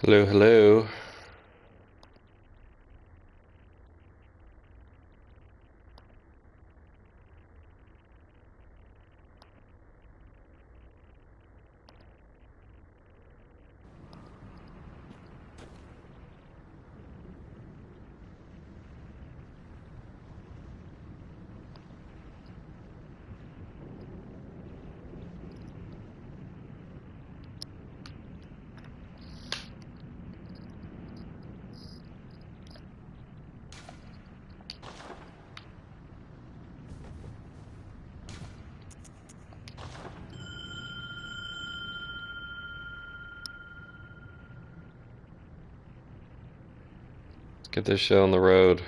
Hello, hello. Get this shit on the road.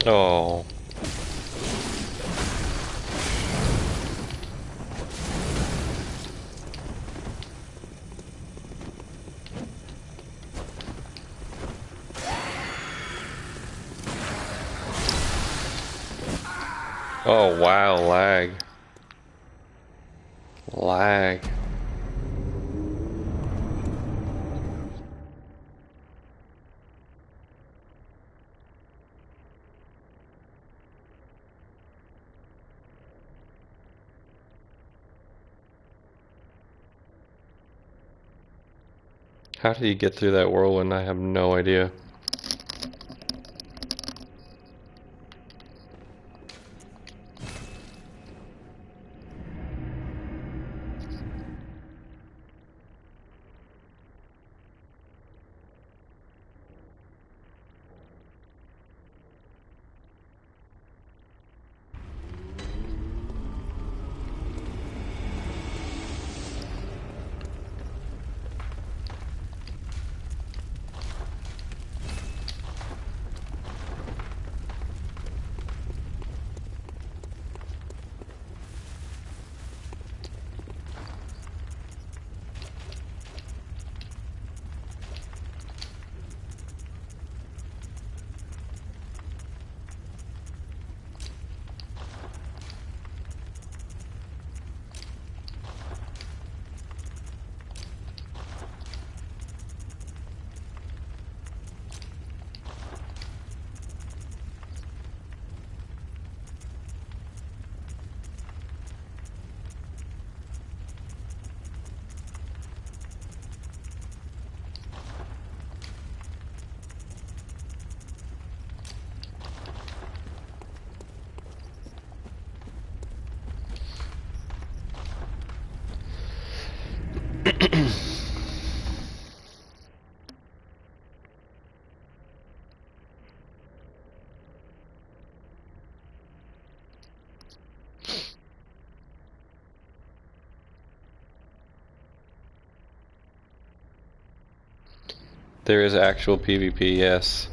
Oh. Oh wow, lag. Lag. How did he get through that whirlwind? I have no idea. There is actual PvP, yes.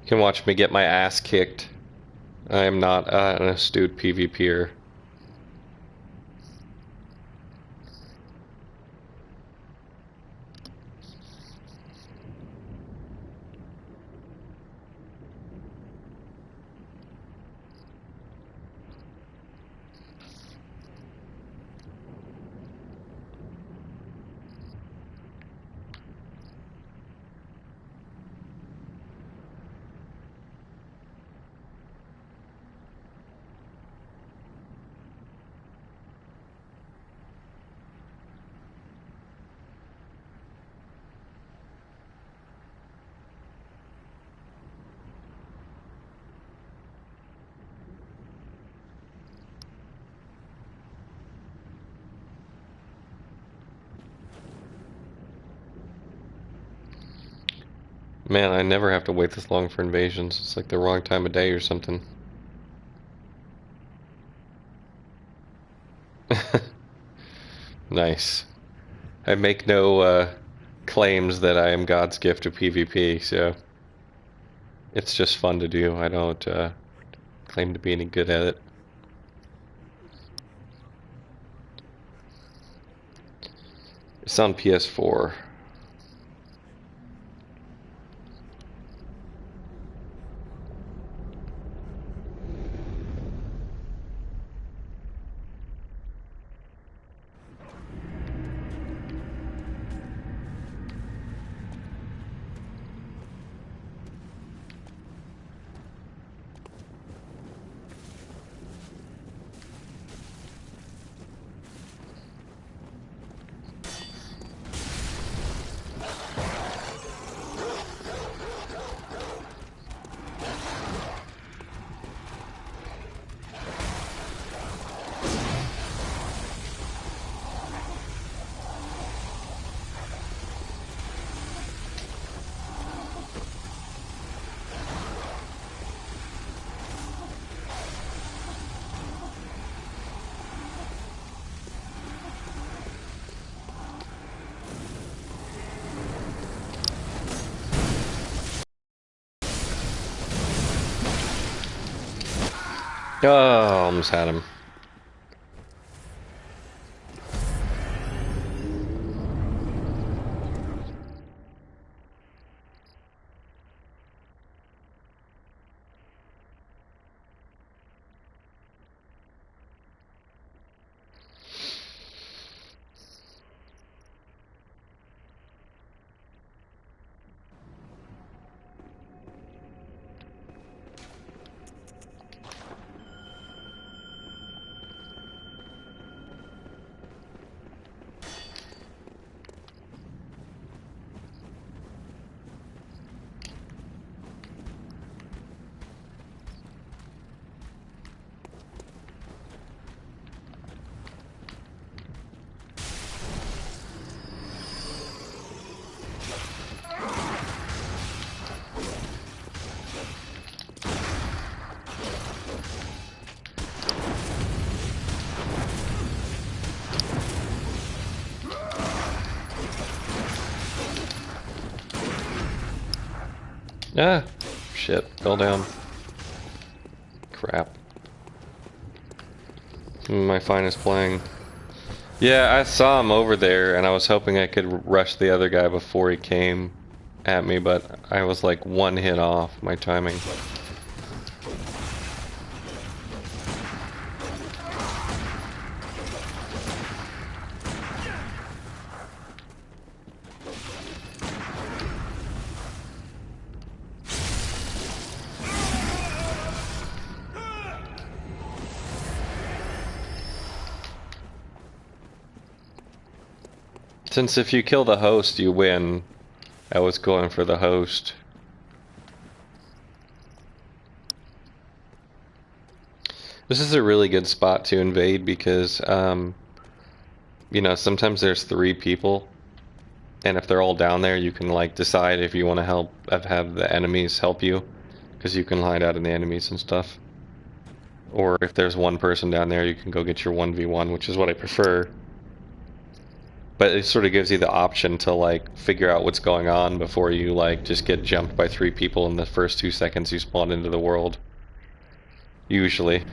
You can watch me get my ass kicked. I am not an astute PvPer. Man, I never have to wait this long for invasions. It's like the wrong time of day or something. Nice. I make no claims that I am God's gift to PvP, so it's just fun to do. I don't claim to be any good at it. It's on PS4. Oh, almost had him. Ah, shit, fell down. Crap. My finest playing. Yeah, I saw him over there, and I was hoping I could rush the other guy before he came at me, but I was like one hit off my timing. Since if you kill the host, you win, I was going for the host. This is a really good spot to invade because, you know, sometimes there's 3 people, and if they're all down there, you can like decide if you want to have the enemies help you, because you can hide out in the enemies and stuff. Or if there's 1 person down there, you can go get your 1v1, which is what I prefer. But it sort of gives you the option to like figure out what's going on before you like just get jumped by 3 people in the first 2 seconds you spawn into the world. Usually.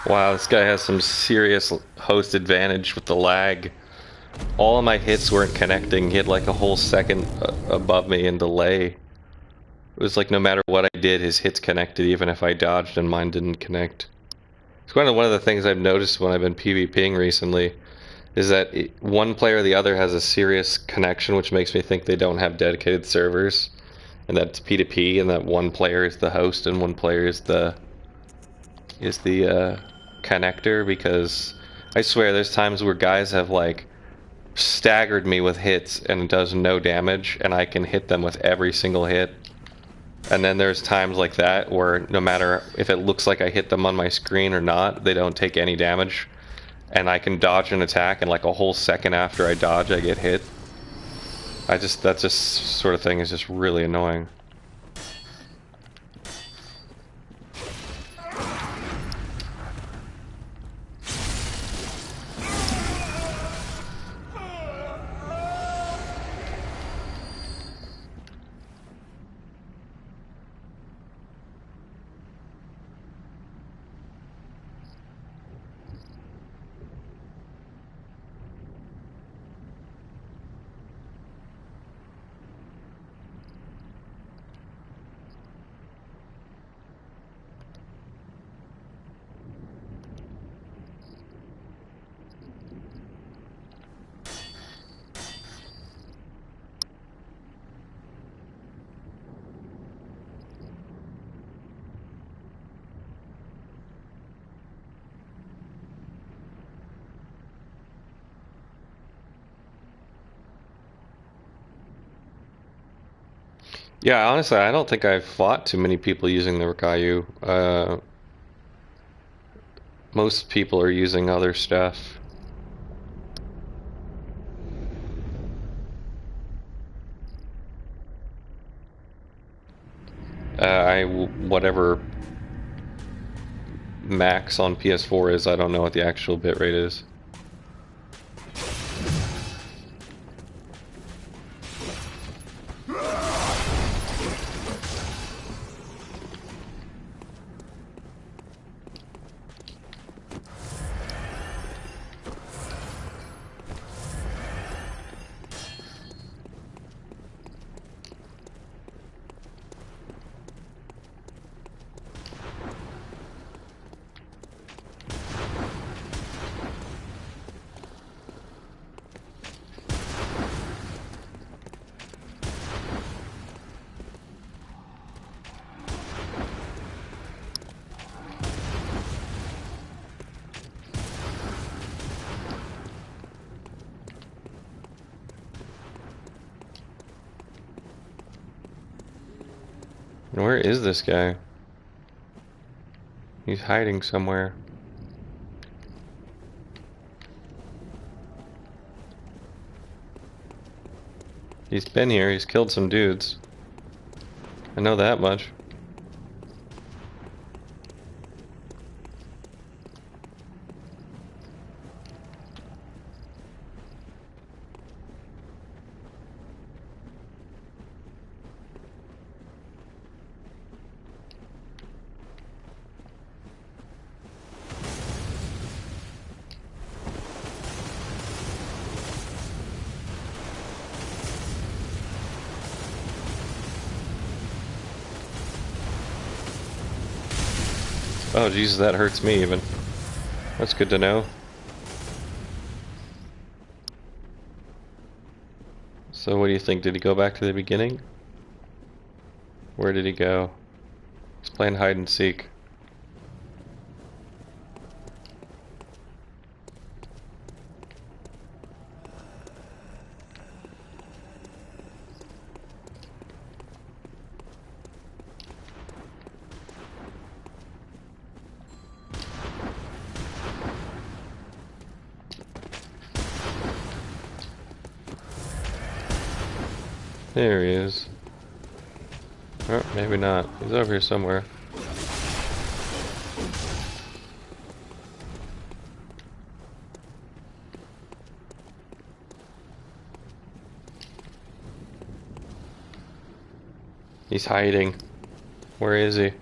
Wow, this guy has some serious host advantage with the lag. All of my hits weren't connecting. He had like a whole second above me in delay. It was like no matter what I did, his hits connected even if I dodged and mine didn't connect. It's kind of one of the things I've noticed when I've been PvPing recently, is that one player or the other has a serious connection, which makes me think they don't have dedicated servers, and that's P2P, and that one player is the host and one player is the connector, because I swear there's times where guys have like staggered me with hits and it does no damage and I can hit them with every single hit, and then there's times like that where no matter if it looks like I hit them on my screen or not, they don't take any damage and I can dodge an attack and like a whole second after I dodge I get hit. That just sort of thing is just really annoying. Yeah, honestly, I don't think I've fought too many people using the Rakayu. Most people are using other stuff. Whatever max on PS4 is, I don't know what the actual bitrate is. And where is this guy? He's hiding somewhere. He's been here, he's killed some dudes. I know that much. Oh Jesus, that hurts me even. That's good to know. So what do you think? Did he go back to the beginning? Where did he go? He's playing hide and seek. There he is. Oh, maybe not. He's over here somewhere. He's hiding. Where is he?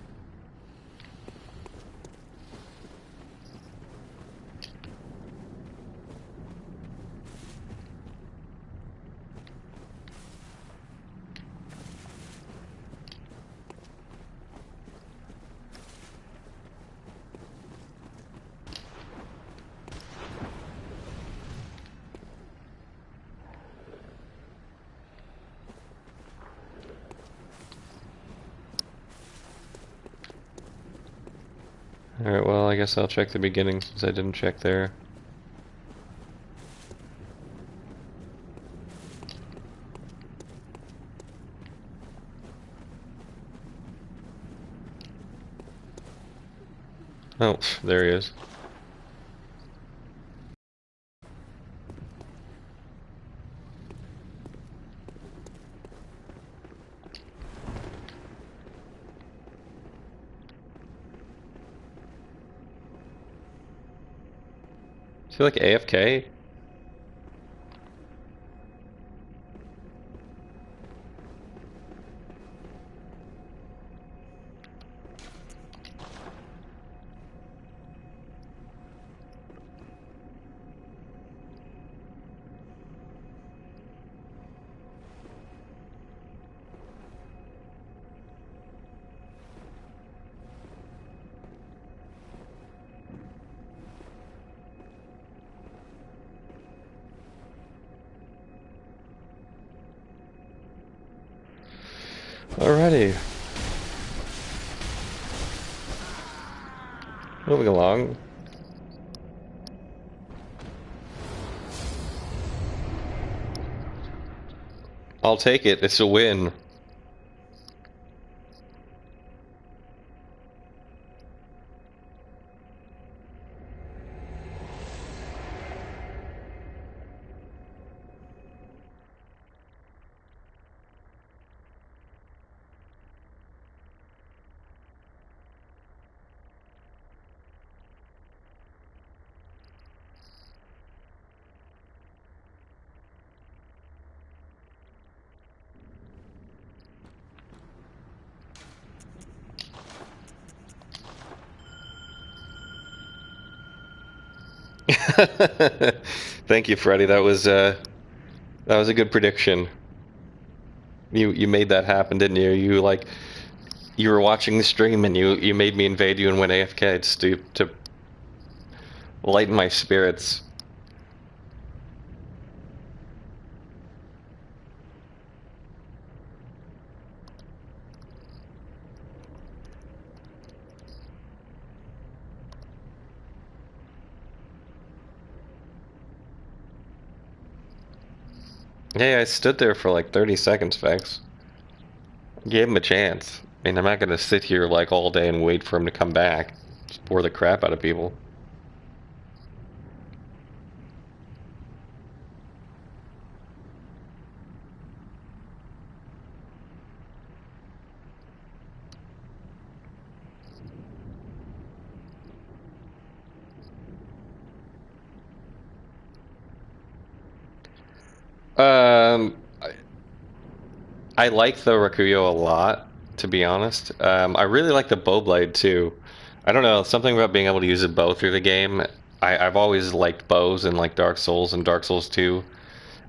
Alright, well, I guess I'll check the beginning since I didn't check there. Oh, there he is. Is he like AFK? Alrighty. Moving along. I'll take it. It's a win. Thank you, Freddy. That was a good prediction. You made that happen, didn't you? You were watching the stream and you made me invade you and went AFK to lighten my spirits. Hey, I stood there for like 30 seconds, Vex. Gave him a chance. mean, I'm not gonna sit here like all day and wait for him to come back. Just bore the crap out of people. I, I like the Rakuyo a lot, to be honest. I really like the Bowblade too. I don't know, something about being able to use a bow through the game. I've always liked bows in like Dark Souls and Dark Souls 2,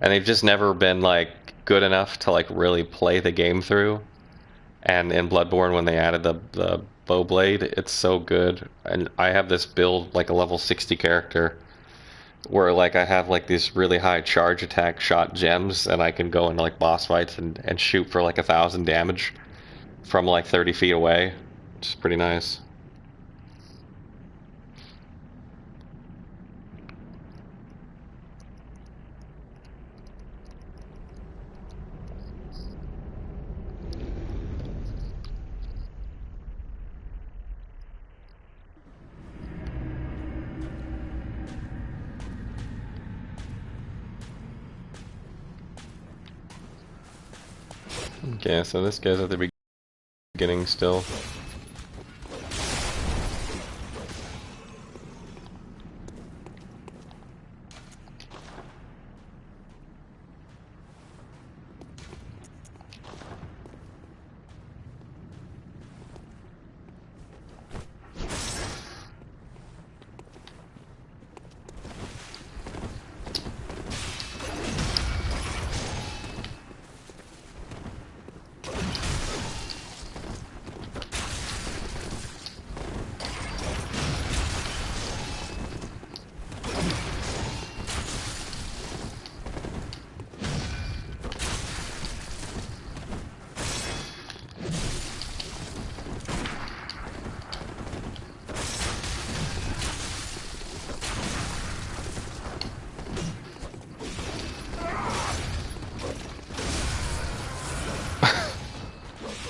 and they've just never been like good enough to like really play the game through. And in Bloodborne, when they added the Bowblade, it's so good. And I have this build like a level 60 character where like I have like these really high charge attack shot gems, and I can go into like boss fights and shoot for like 1,000 damage from like 30 feet away, which is pretty nice. Okay, so this guy's at the beginning still.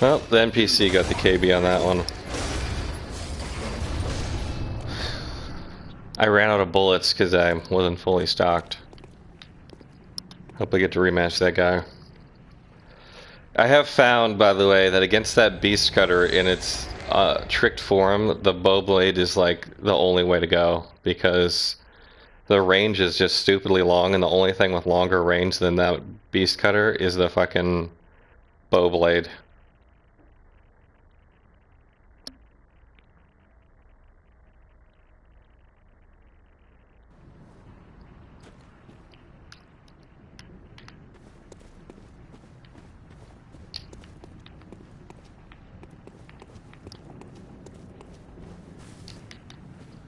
Well, the NPC got the KB on that one. I ran out of bullets because I wasn't fully stocked. Hope I get to rematch that guy. I have found, by the way, that against that beast cutter in its tricked form, the Bowblade is like the only way to go, because the range is just stupidly long, and the only thing with longer range than that beast cutter is the fucking Bowblade.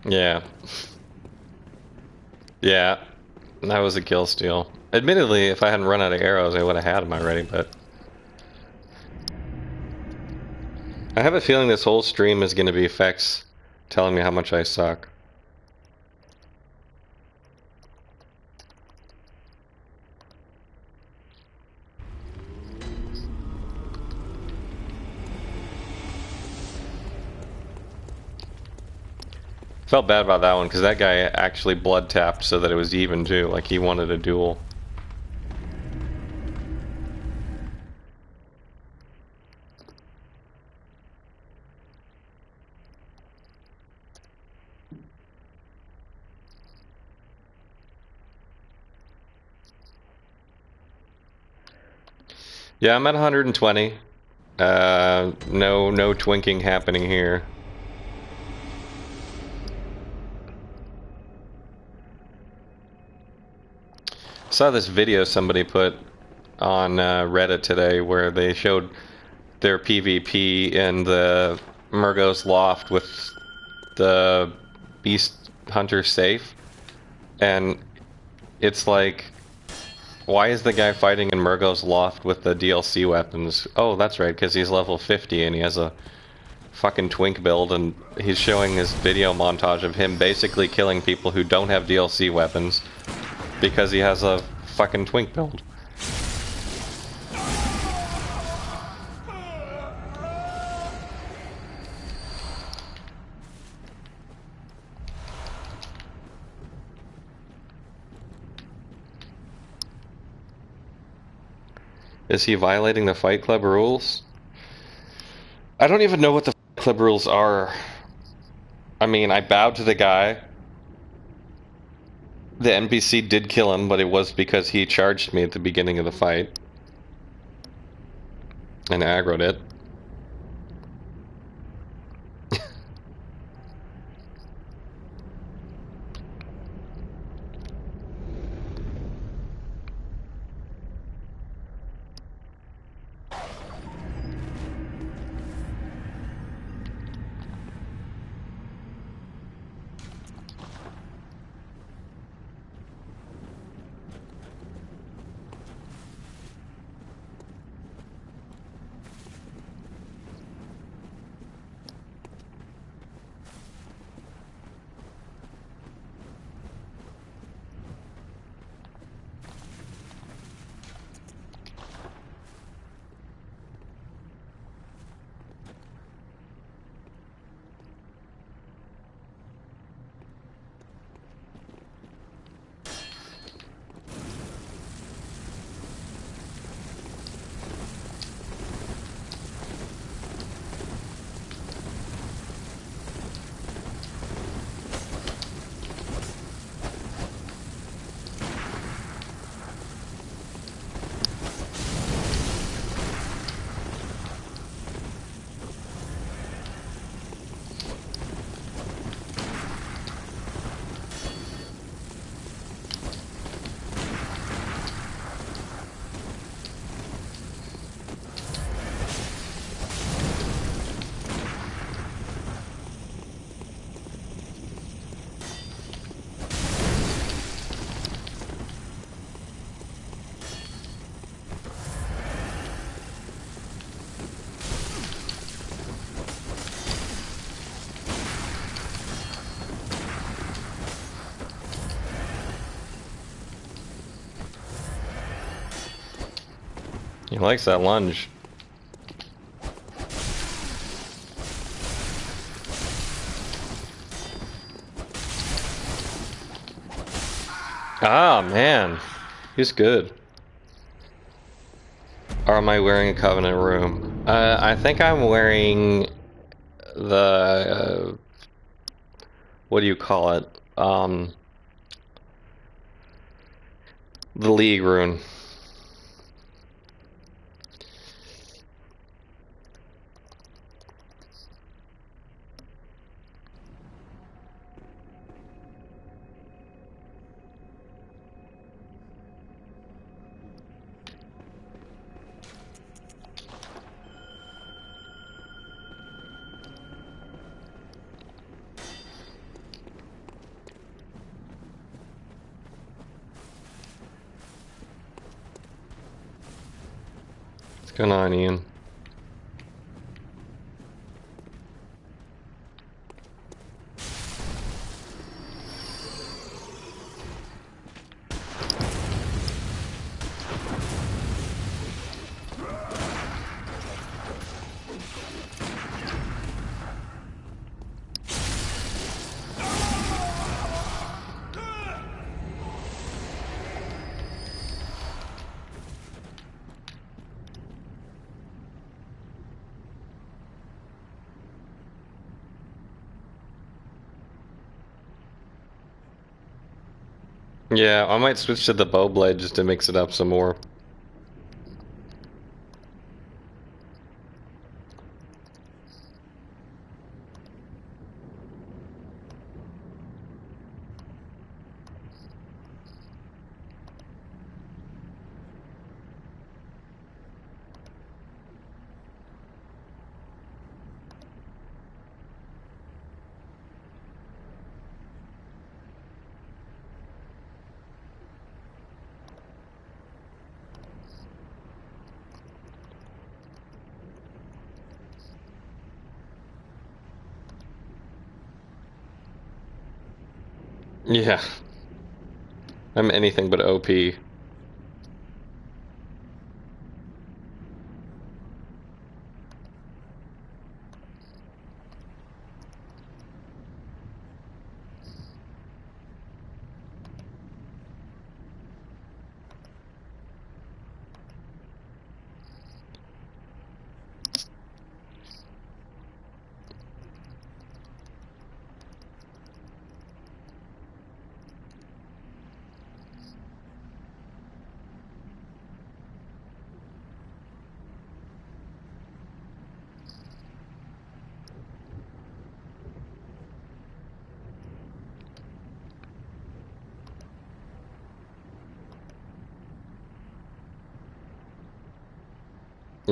Yeah. Yeah. That was a kill steal. Admittedly, if I hadn't run out of arrows, I would have had them already, but... I have a feeling this whole stream is going to be effects telling me how much I suck. Felt bad about that one, because that guy actually blood tapped so that it was even too, like he wanted a duel. Yeah, I'm at 120. No twinking happening here. Saw this video somebody put on Reddit today where they showed their PvP in the Murgo's loft with the Beast Hunter safe, and it's like, why is the guy fighting in Murgo's loft with the DLC weapons? Oh, that's right, because he's level 50 and he has a fucking twink build, and he's showing this video montage of him basically killing people who don't have DLC weapons because he has a fucking twink build. Is he violating the Fight Club rules? I don't even know what the Fight Club rules are. I mean, I bowed to the guy. The NPC did kill him, but it was because he charged me at the beginning of the fight. And aggroed it. He likes that lunge. Ah, man. He's good. Or am I wearing a Covenant room? I think I'm wearing the... what do you call it? The League rune. What's going on, Ian? Yeah, I might switch to the Bowblade just to mix it up some more. Yeah, I'm anything but OP.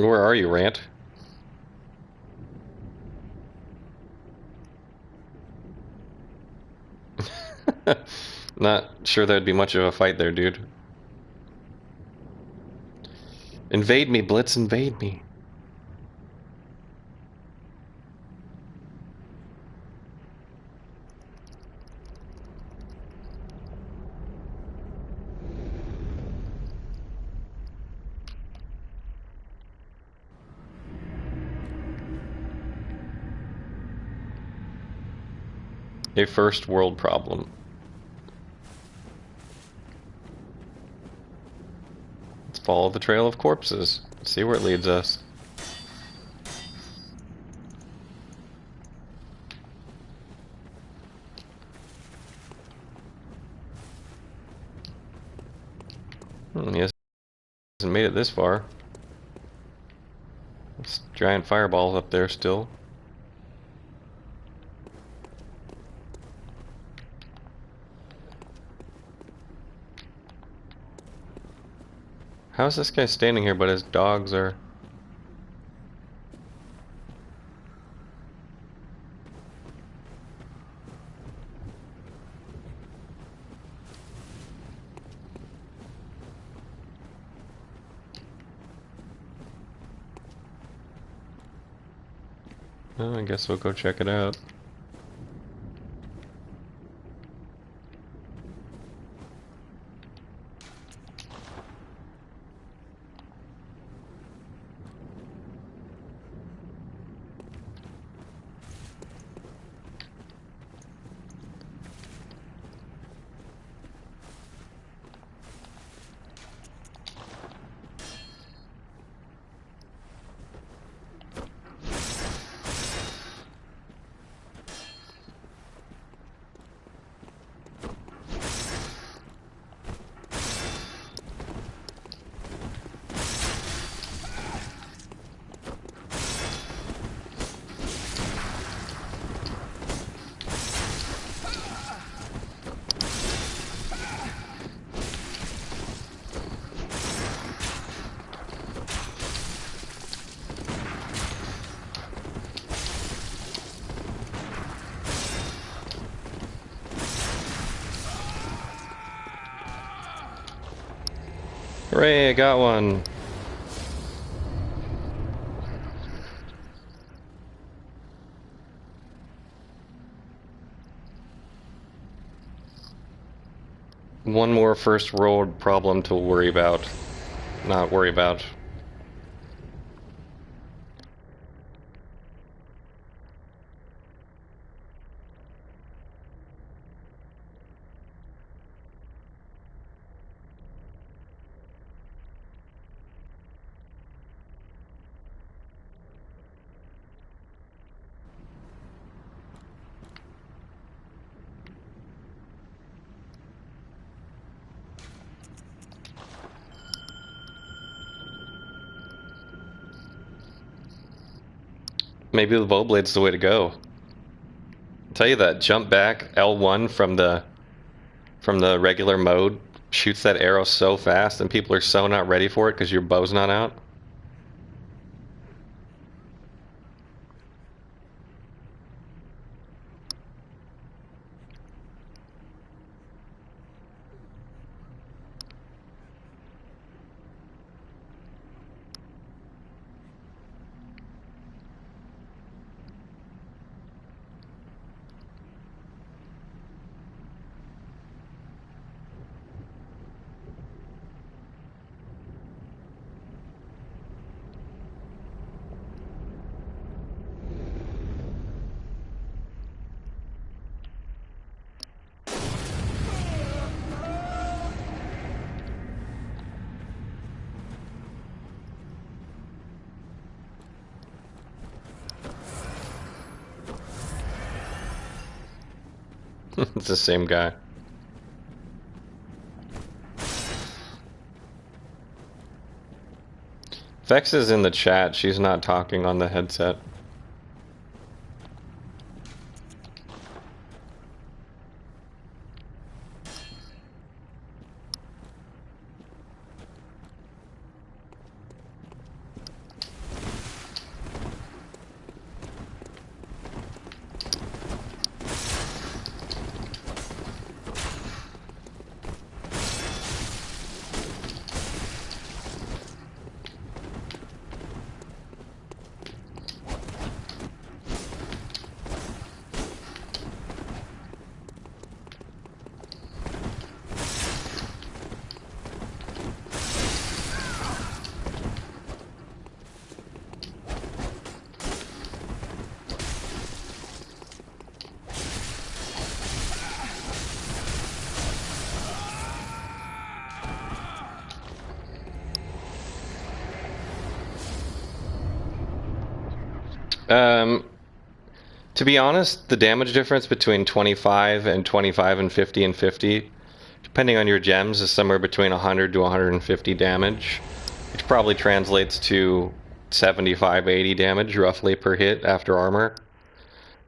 Where are you, Rant? Not sure there'd be much of a fight there, dude. Invade me, Blitz, invade me. A first world problem. Let's follow the trail of corpses. See where it leads us. He hasn't made it this far. There's giant fireballs up there still. How is this guy standing here but his dogs are... Oh, I guess we'll go check it out. Hooray, I got one! One more first world problem to worry about. Not worry about. Maybe the Bowblade's the way to go. I'll tell you that jump back L1 from the regular mode shoots that arrow so fast and people are so not ready for it because your bow's not out. It's the same guy. Vex is in the chat. She's not talking on the headset. Um, to be honest, the damage difference between 25 and 25 and 50 and 50, depending on your gems, is somewhere between 100 to 150 damage, which probably translates to 75, 80 damage roughly per hit after armor.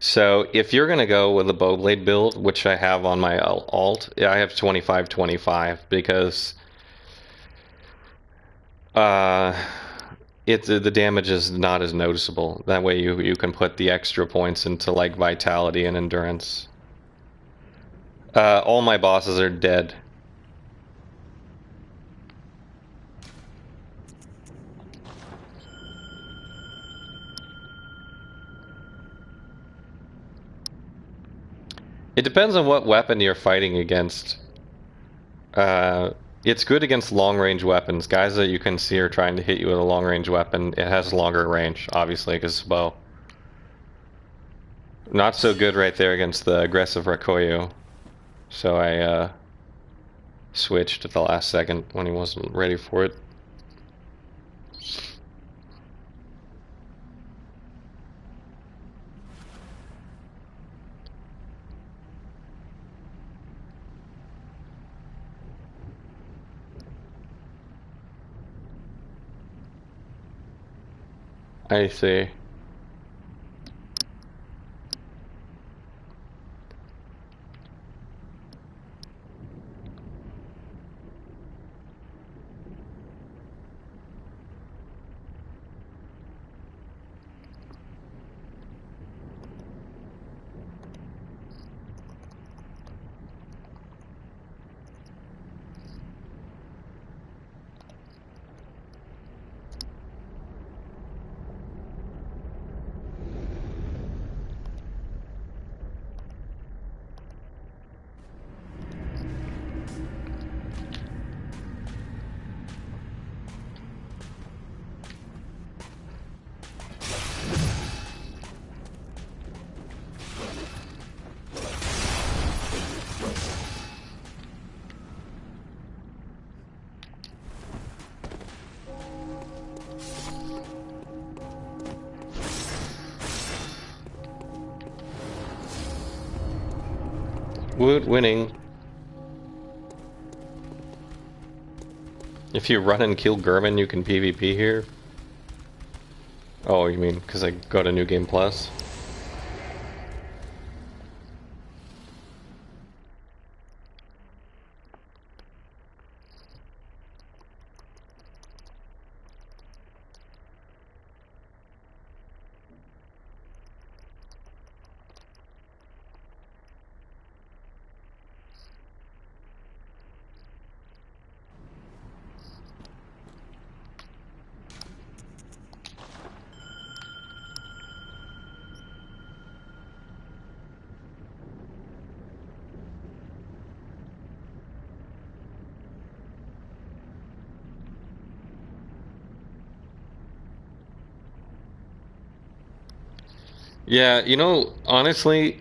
So if you're going to go with a Bowblade build, which I have on my alt, I have 25-25 because uh, the damage is not as noticeable. That way you can put the extra points into like vitality and endurance. All my bosses are dead. It depends on what weapon you're fighting against. It's good against long-range weapons. Guys that you can see are trying to hit you with a long-range weapon. It has longer range, obviously, because it's a bow. Not so good right there against the aggressive Rakoyo. So I switched at the last second when he wasn't ready for it. I see. Woot winning. If you run and kill Gurman, you can PvP here? Oh, you mean because I go to New Game Plus? Yeah, you know, honestly,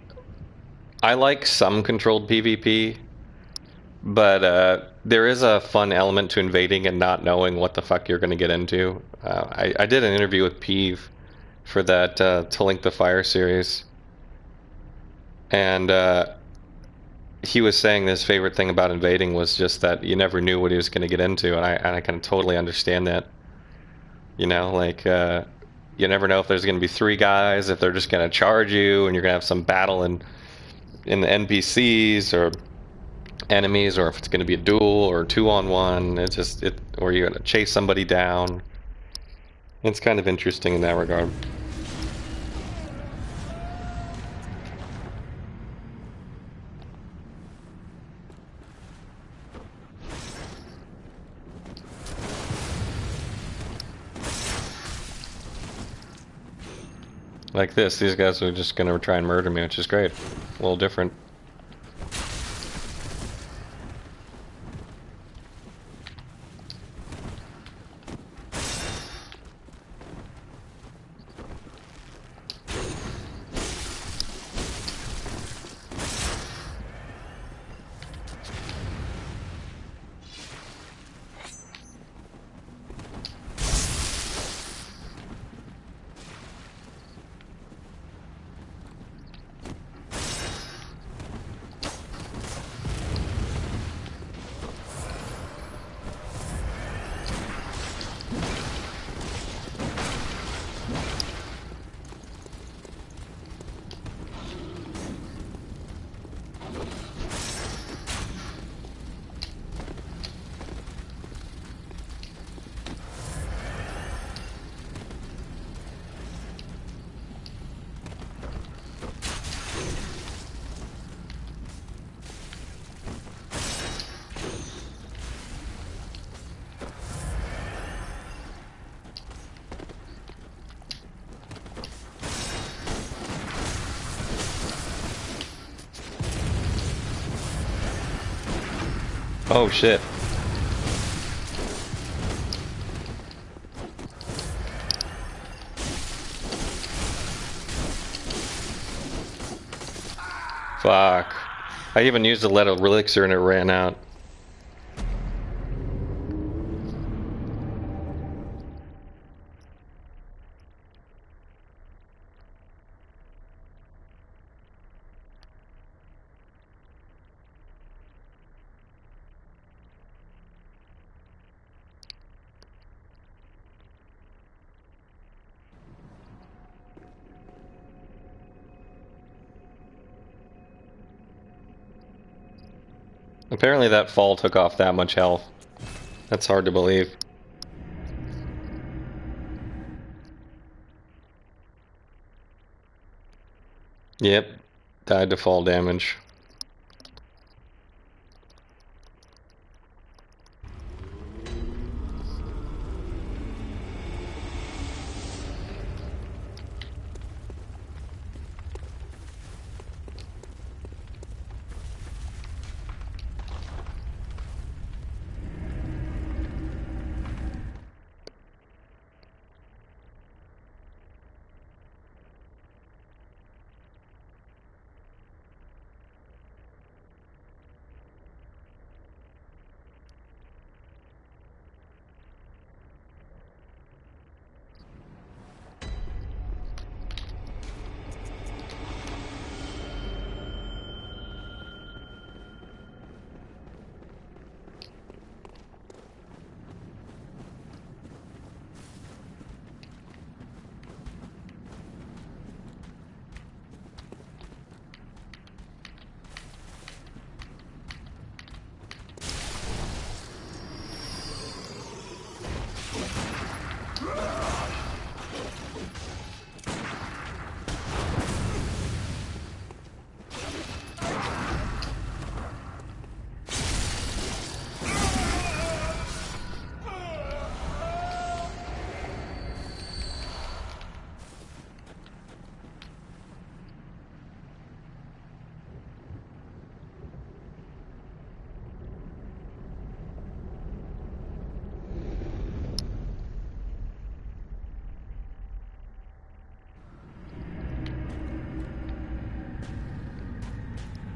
I like some controlled PvP, but there is a fun element to invading and not knowing what the fuck you're going to get into. I did an interview with Peeve for that To Link the Fire series, and he was saying his favorite thing about invading was just that you never knew what he was going to get into, and I can totally understand that. You know, like you never know if there's going to be three guys, if they're just going to charge you, and you're going to have some battle in the NPCs or enemies, or if it's going to be a duel or 2-on-1. It's just or you're going to chase somebody down. It's kind of interesting in that regard. Like this, these guys are just gonna try and murder me, which is great. A little different. Oh shit. Fuck. I even used a lead elixir and it ran out. Apparently that fall took off that much health. That's hard to believe. Yep. Died to fall damage.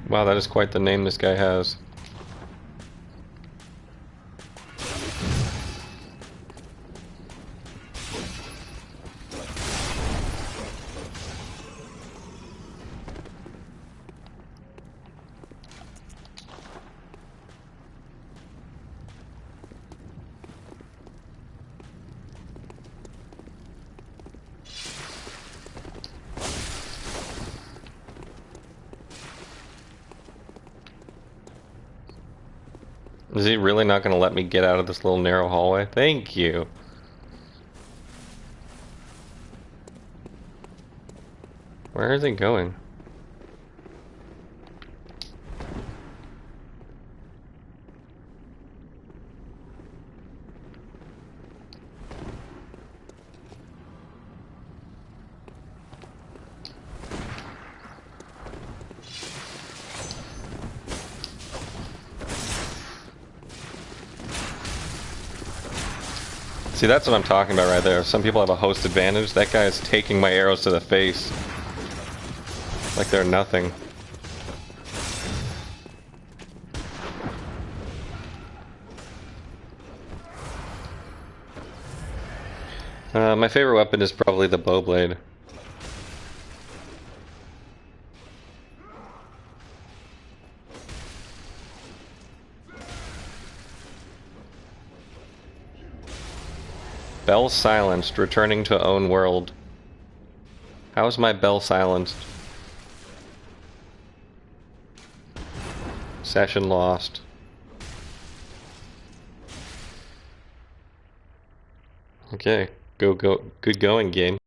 Wow, that is quite the name this guy has. Is he really not going to let me get out of this little narrow hallway? Thank you. Where is he going? See, that's what I'm talking about right there. Some people have a host advantage. That guy is taking my arrows to the face. Like they're nothing. My favorite weapon is probably the Bowblade. Bell silenced, returning to own world. How is my bell silenced? Session lost. Okay, go, good going, game.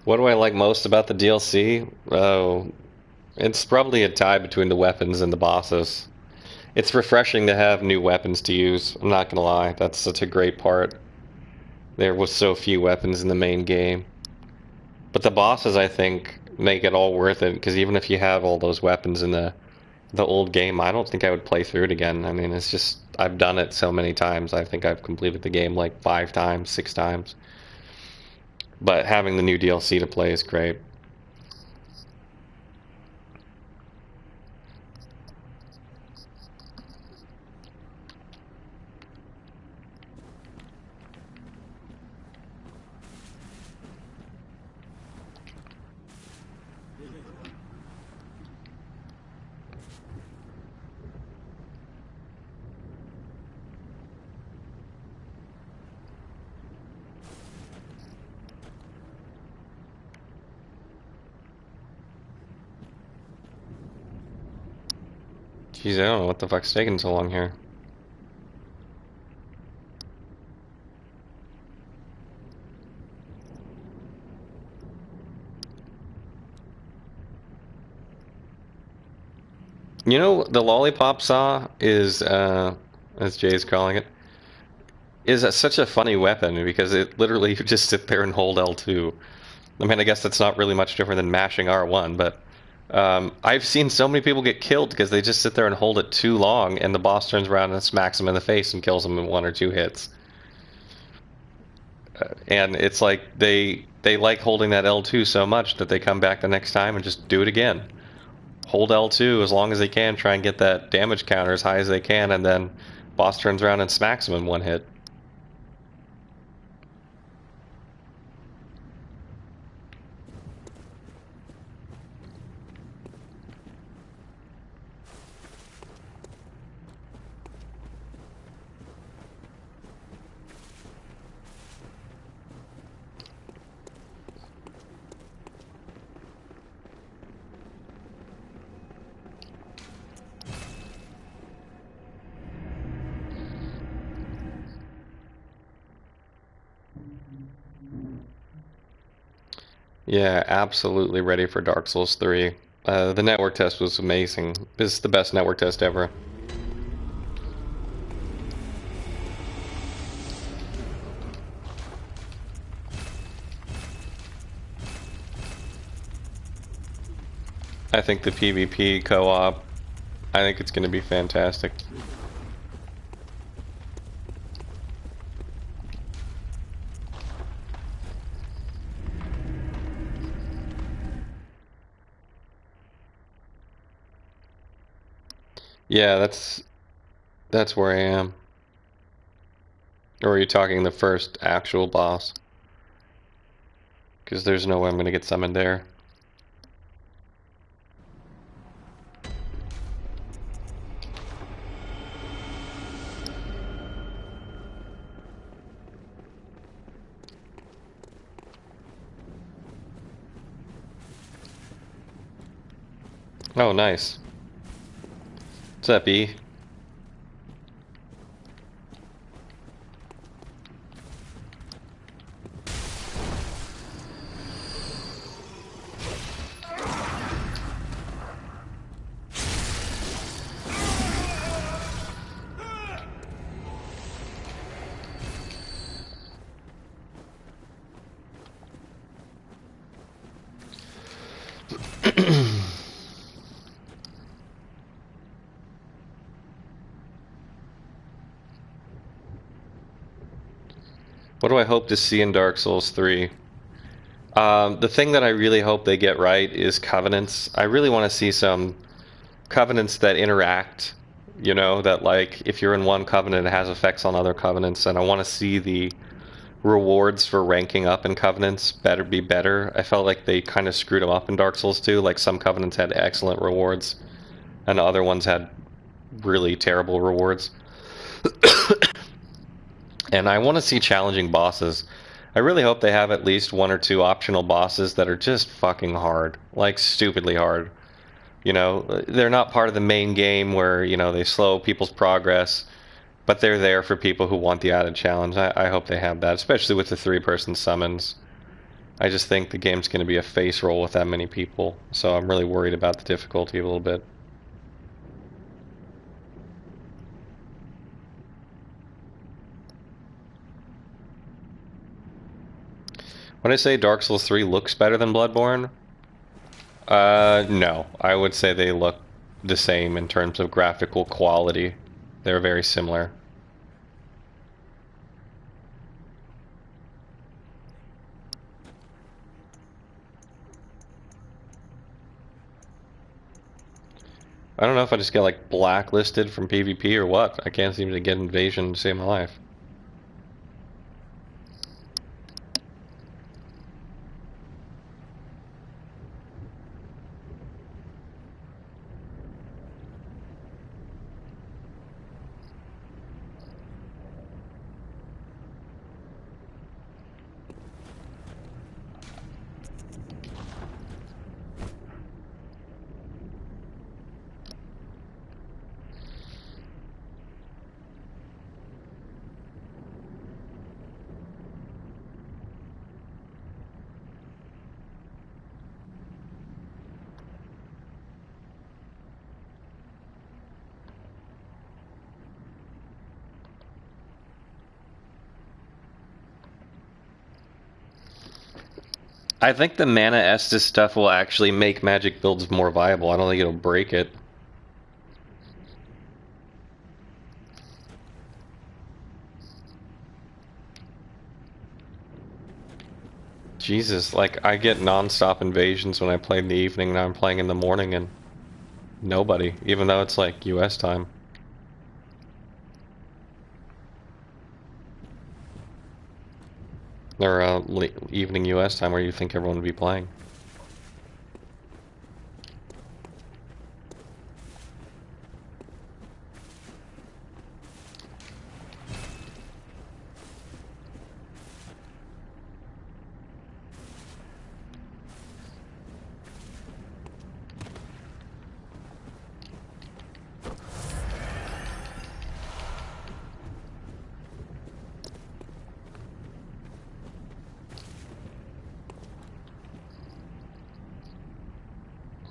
What do I like most about the DLC? Oh, it's probably a tie between the weapons and the bosses. It's refreshing to have new weapons to use. I'm not gonna lie, that's such a great part. There was so few weapons in the main game. But the bosses, I think, make it all worth it, because even if you have all those weapons in the old game, I don't think I would play through it again. I mean, it's just, I've done it so many times. I think I've completed the game like 5 times, 6 times. But having the new DLC to play is great. Jeez, I don't know what the fuck's taking so long here. You know, the lollipop saw is, as Jay's calling it, is such a funny weapon because it literally you just sit there and hold L2. I mean, I guess that's not really much different than mashing R1, but I've seen so many people get killed because they just sit there and hold it too long, and the boss turns around and smacks them in the face and kills them in 1 or 2 hits. And it's like they like holding that L2 so much that they come back the next time and just do it again. Hold L2 as long as they can, try and get that damage counter as high as they can, and then boss turns around and smacks them in 1 hit. Yeah, absolutely ready for Dark Souls 3. The network test was amazing. This is the best network test ever. I think the PvP co-op, I think it's going to be fantastic. Yeah, that's where I am. Or are you talking the first actual boss? Because there's no way I'm going to get summoned there. Oh, nice. What's up, E? What do I hope to see in Dark Souls 3? The thing that I really hope they get right is covenants. I really want to see some covenants that interact, you know, that like if you're in one covenant it has effects on other covenants, and I want to see the rewards for ranking up in covenants be better. I felt like they kind of screwed them up in Dark Souls 2. Like some covenants had excellent rewards and other ones had really terrible rewards. And I want to see challenging bosses. I really hope they have at least 1 or 2 optional bosses that are just fucking hard. Like, stupidly hard. You know, they're not part of the main game where, you know, they slow people's progress, but they're there for people who want the added challenge. I hope they have that, especially with the three-person summons. I just think the game's going to be a face roll with that many people, so I'm really worried about the difficulty a little bit. When I say Dark Souls 3 looks better than Bloodborne, no. I would say they look the same in terms of graphical quality. They're very similar. I don't know if I just get like blacklisted from PvP or what. I can't seem to get invasion to save my life. I think the mana Estus stuff will actually make magic builds more viable. I don't think it'll break it. Jesus, like I get non-stop invasions when I play in the evening, now I'm playing in the morning and nobody, even though it's like US time. Or evening US time where you think everyone would be playing.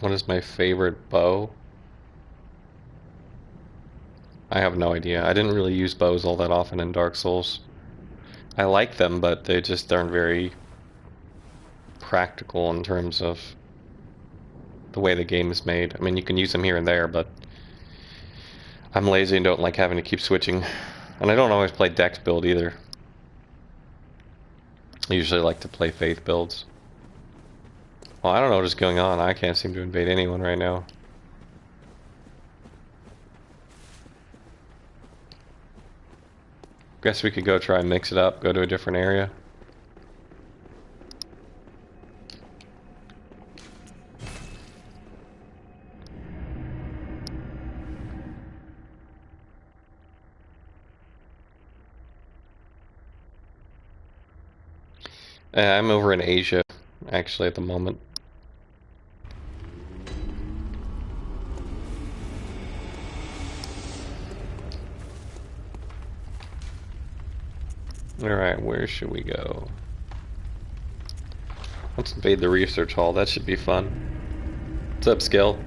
What is my favorite bow? I have no idea. I didn't really use bows all that often in Dark Souls. I like them, but they just aren't very practical in terms of the way the game is made. I mean, you can use them here and there, but I'm lazy and don't like having to keep switching. And I don't always play Dex build either. I usually like to play Faith builds. Well, I don't know what is going on. I can't seem to invade anyone right now. Guess we could go try and mix it up, go to a different area. I'm over in Asia, actually, at the moment. Alright, where should we go? Let's invade the research hall, that should be fun. What's up, Skill?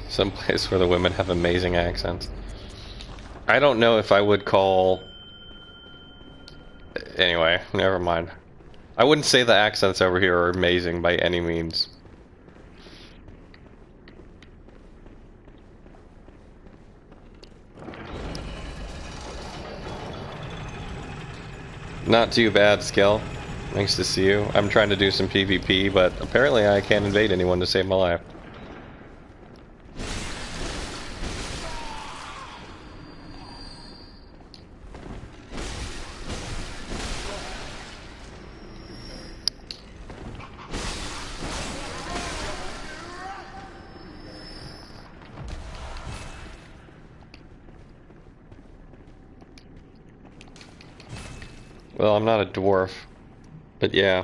Some place where the women have amazing accents. I don't know if I would call... Anyway, never mind. I wouldn't say the accents over here are amazing by any means. Not too bad, Skill. Nice to see you. I'm trying to do some PvP, but apparently I can't invade anyone to save my life. Well, I'm not a dwarf, but yeah.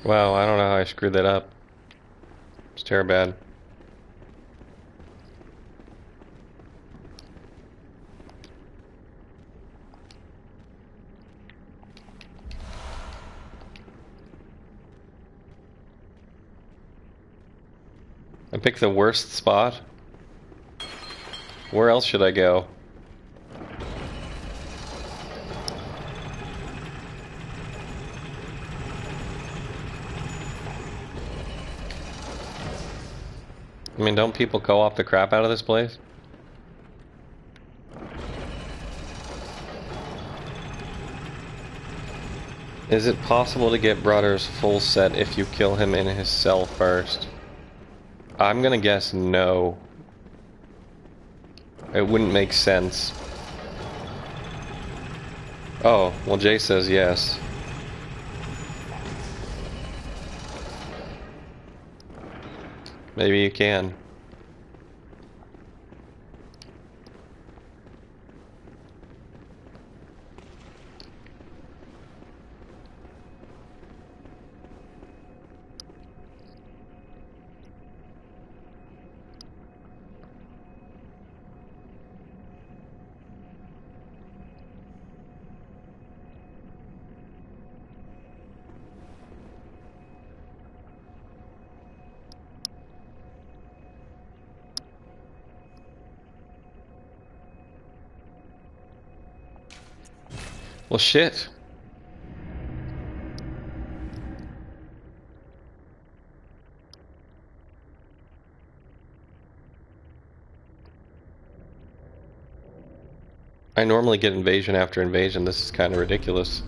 Wow, I don't know how I screwed that up. It's terrible bad. I picked the worst spot. Where else should I go? I mean, don't people co-op the crap out of this place? Is it possible to get Brother's full set if you kill him in his cell first? I'm gonna guess no. It wouldn't make sense. Oh, well Jay says yes. Maybe you can. Well, shit. I normally get invasion after invasion. This is kind of ridiculous.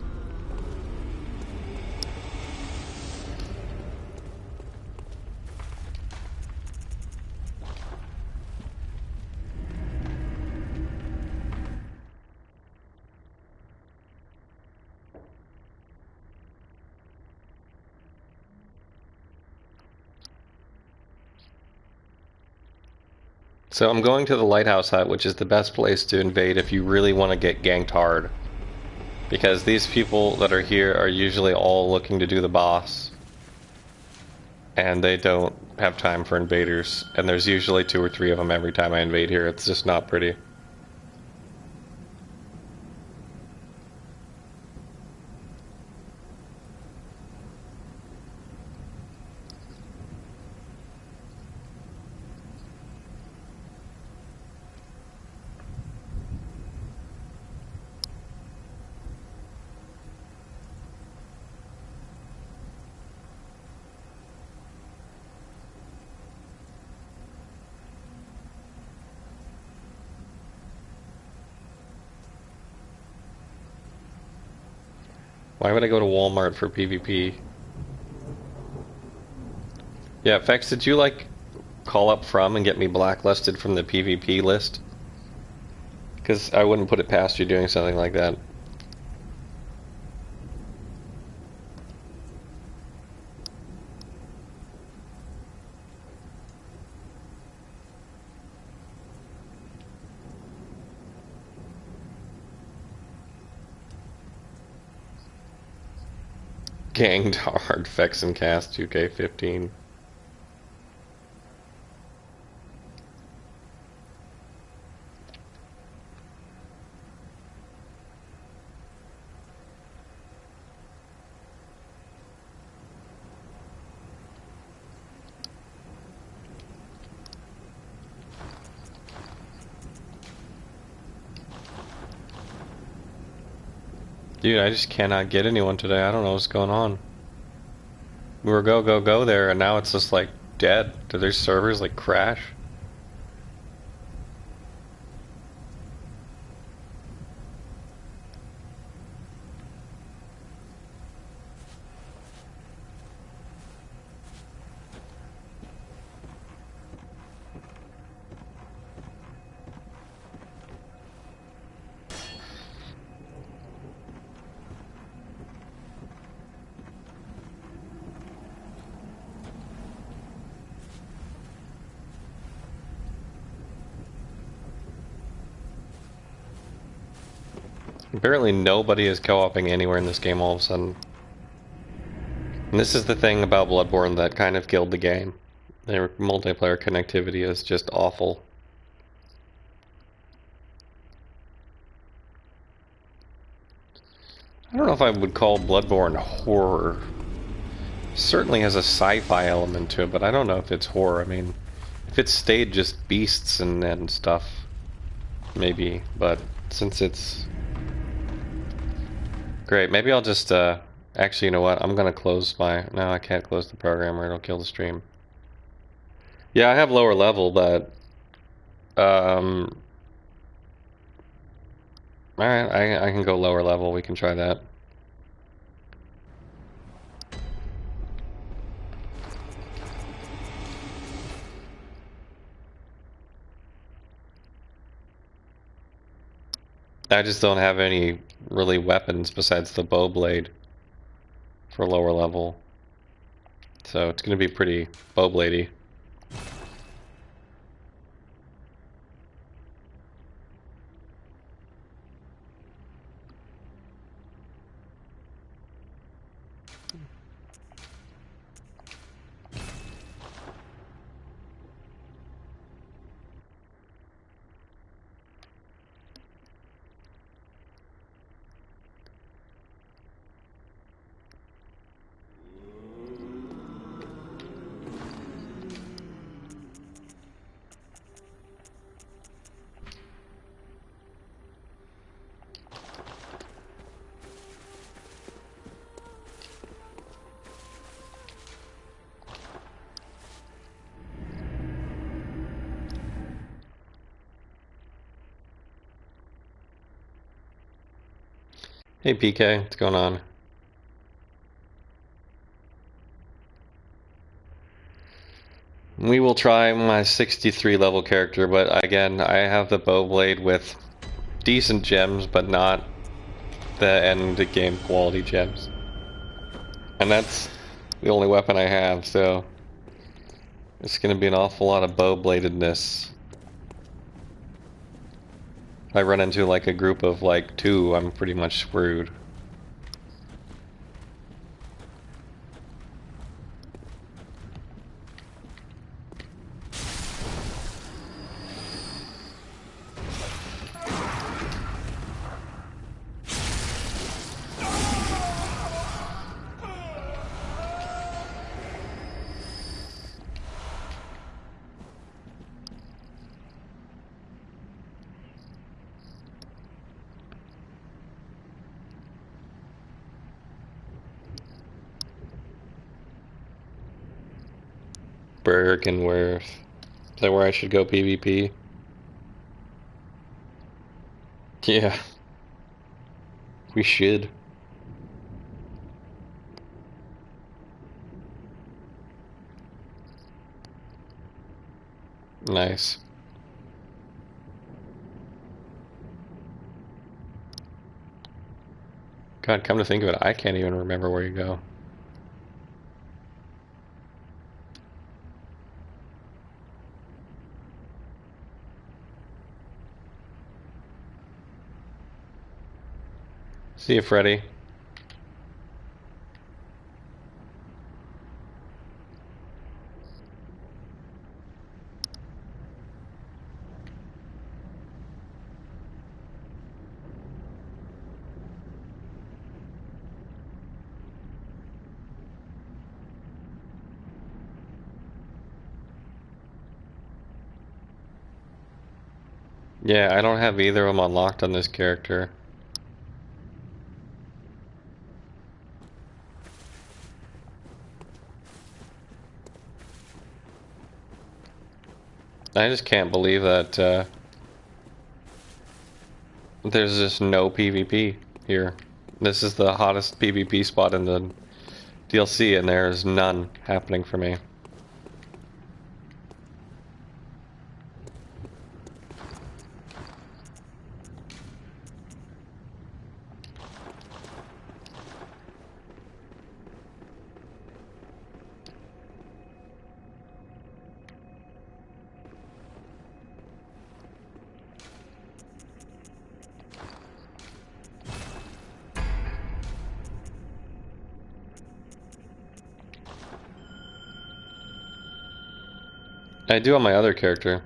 So I'm going to the lighthouse hut, which is the best place to invade if you really want to get ganked hard. Because these people that are here are usually all looking to do the boss. And they don't have time for invaders. And there's usually 2 or 3 of them every time I invade here. It's just not pretty. Why would I go to Walmart for PvP? Yeah, Fex, did you like call up from and get me blacklisted from the PvP list? Because I wouldn't put it past you doing something like that. Ganged hard, Fex and Cast 2K15. Dude, I just cannot get anyone today. I don't know what's going on. We were go there, and now it's just like dead. Do their servers like crash? Apparently nobody is co-oping anywhere in this game all of a sudden. And this is the thing about Bloodborne that kind of killed the game. Their multiplayer connectivity is just awful. I don't know if I would call Bloodborne horror. It certainly has a sci-fi element to it, but I don't know if it's horror. I mean, if it stayed just beasts and stuff, maybe. But since it's great, maybe I'll just, actually, you know what? I'm gonna close my... No, I can't close the program or it'll kill the stream. Yeah, I have lower level, but... Alright, I can go lower level. We can try that. I just don't have any really weapons besides the Bowblade for lower level. So it's gonna be pretty Bowbladey. Hey PK, what's going on? We will try my 63 level character, but again, I have the Bowblade with decent gems, but not the end game quality gems. And that's the only weapon I have, so it's gonna be an awful lot of Bowbladedness. If I run into like a group of like 2, I'm pretty much screwed. Bergenworth. Is that where I should go PvP? Yeah. We should. Nice. God, come to think of it, I can't even remember where you go. See you, Freddy. Yeah, I don't have either of them unlocked on this character. I just can't believe that there's just no PvP here. This is the hottest PvP spot in the DLC, and there's none happening for me. I do on my other character.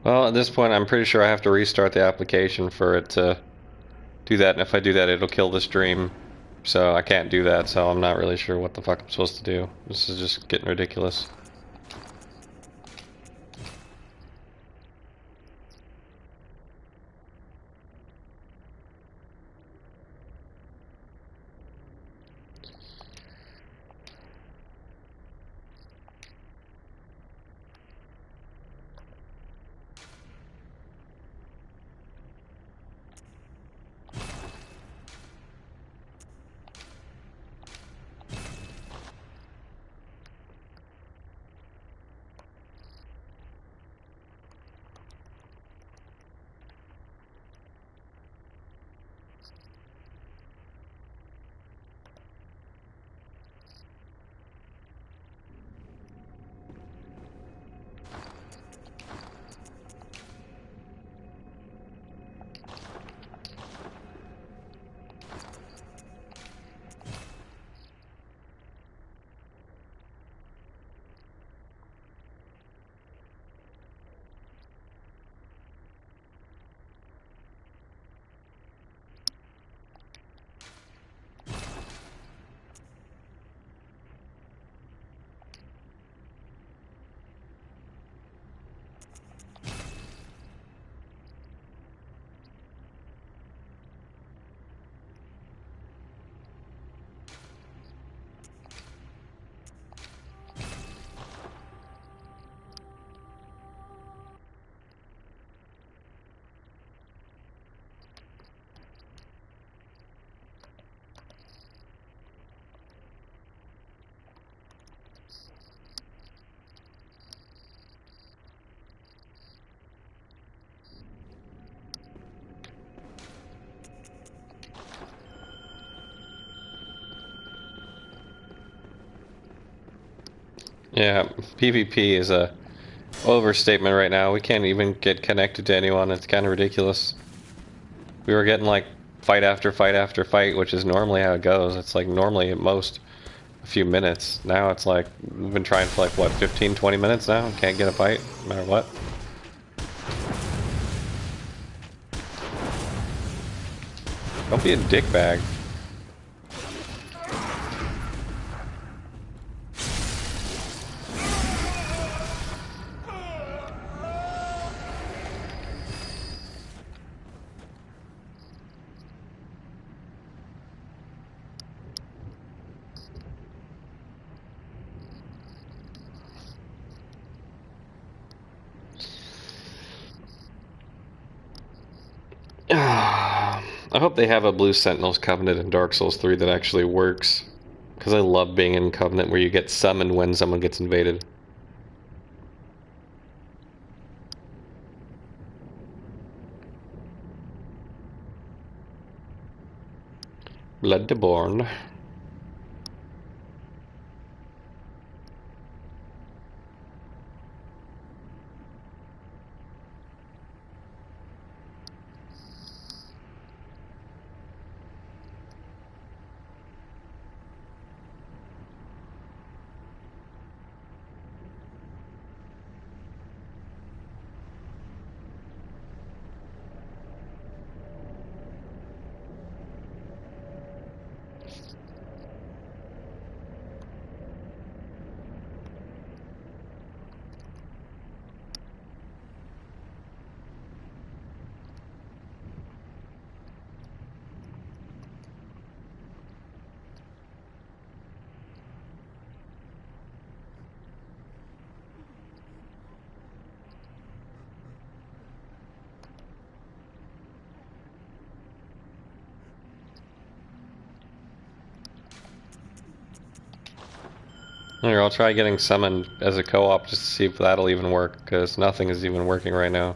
Well, at this point, I'm pretty sure I have to restart the application for it to do that, and if I do that, it'll kill the stream. So I can't do that, so I'm not really sure what the fuck I'm supposed to do. This is just getting ridiculous. Yeah, PvP is a overstatement right now. We can't even get connected to anyone. It's kind of ridiculous. We were getting like fight after fight after fight, which is normally how it goes. It's like normally at most a few minutes. Now it's like we've been trying for like what, 15, 20 minutes now? Can't get a fight, no matter what. Don't be a dickbag. I hope they have a Blue Sentinels Covenant in Dark Souls 3 that actually works. Because I love being in Covenant where you get summoned when someone gets invaded. Bloodborne. Here, I'll try getting summoned as a co-op just to see if that'll even work, because nothing is even working right now.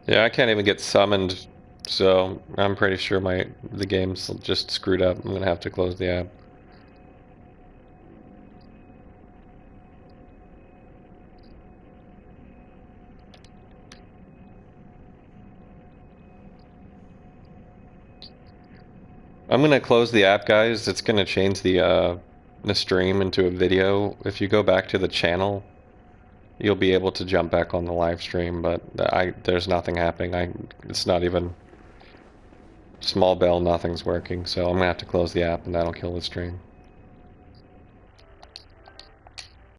Yeah, I can't even get summoned, so I'm pretty sure the game's just screwed up. I'm gonna have to close the app. I'm gonna close the app, guys. It's gonna change the stream into a video. If you go back to the channel, you'll be able to jump back on the live stream, but there's nothing happening. It's not even small bell, nothing's working, so I'm gonna have to close the app and that'll kill the stream.